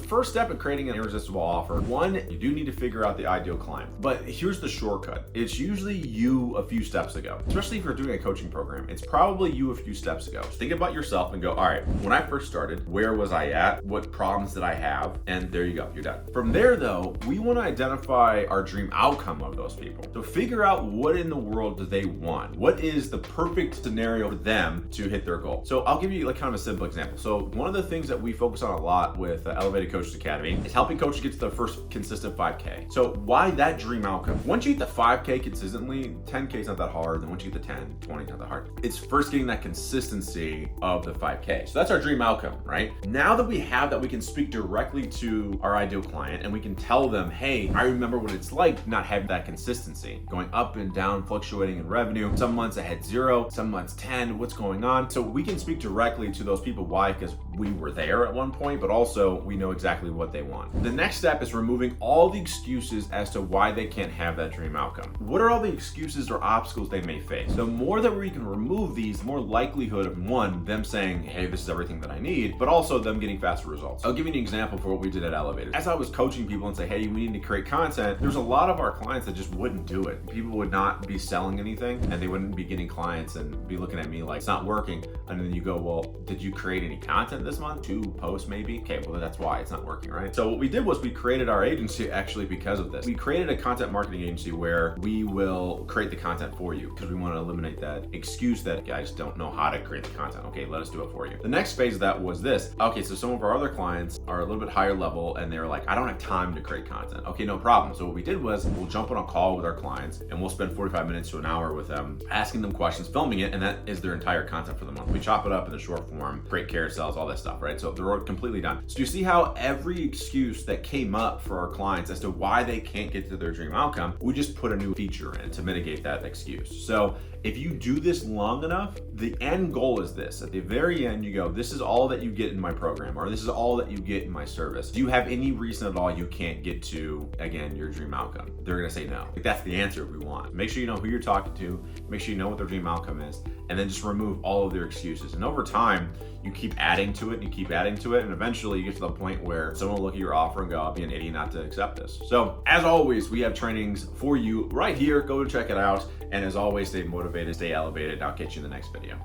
first step in creating an irresistible offer, one, you do need to figure out the ideal client. But here's the shortcut. It's usually you a few steps ago. Especially if you're doing a coaching program, it's probably you a few steps ago. Just think about yourself and go, all right, when I first started, where was I at? What problems did I have? And there you go, you're done. From there though, we want to identify our dream outcome of those people. So figure out what in the world do they want? What is the perfect scenario for them to hit their goal? So I'll give you like kind of a simple example. So one of the things that we focus on a lot with Elevated Coaches Academy is helping coaches get to their first consistent 5K. So why that dream outcome? Once you get the 5K consistently, 10K is not that hard. Then once you get the 10, 20 is not that hard. It's first getting that consistency of the 5K. So that's our dream outcome, right? Now that we have that, we can speak directly to our ideal client and we can tell them, hey, I remember what it's like not having that consistency, going up and down, fluctuating in revenue. Some months I had 0, some months 10, what's going on? So we can speak directly to those people. Why? Because we were there at one point, but also we know exactly what they want. The next step is removing all the excuses as to why they can't have that dream outcome. What are all the excuses or obstacles they may face? The more that we can remove these, the more likelihood of one, them saying, hey, this is everything that I need, but also them getting faster results. I'll give you an example for what we did at Elevated. As I was coaching people and say, hey, we need to create content, there's a lot of our clients that just wouldn't do it. People would not be selling anything and they wouldn't be getting clients and be looking at me like, it's not working. And then you go, well, did you create any content this month? 2 posts maybe? Okay, well that's why it's not working, right? So what we did was we created our agency actually because of this. We created a content marketing agency where we will create the content for you because we want to eliminate that excuse that guys don't know how to create the content. Okay, let us do it for you. The next phase of that was this. Okay, so some of our other clients are a little bit higher level and they're like, I don't have time to create content. Okay, no problem. So what we did was we'll jump on a call with our clients and we'll spend 45 minutes to an hour with them, asking them questions, filming it, and that is their entire content for the month. We chop it up in the short form, create carousels, all that stuff, right? So they're all completely done. So you see how every excuse that came up for our clients as to why they can't get to their dream outcome, we just put a new feature in to mitigate that excuse. So if you do this long enough, the end goal is this. At the very end, you go, this is all that you get in my program, or this is all that you get in my service. Do you have any reason at all you can't get to, again, your dream outcome? They're gonna say no. Like, that's the answer we want. Make sure you know who you're talking to, make sure you know what their dream outcome is, and then just remove all of their excuses. And over time, you keep adding to it and you keep adding to it, and eventually you get to the point where someone will look at your offer and go, I'll be an idiot not to accept this. So as always, we have trainings for you right here. Go to check it out. And as always, stay motivated, stay elevated. I'll catch you in the next video.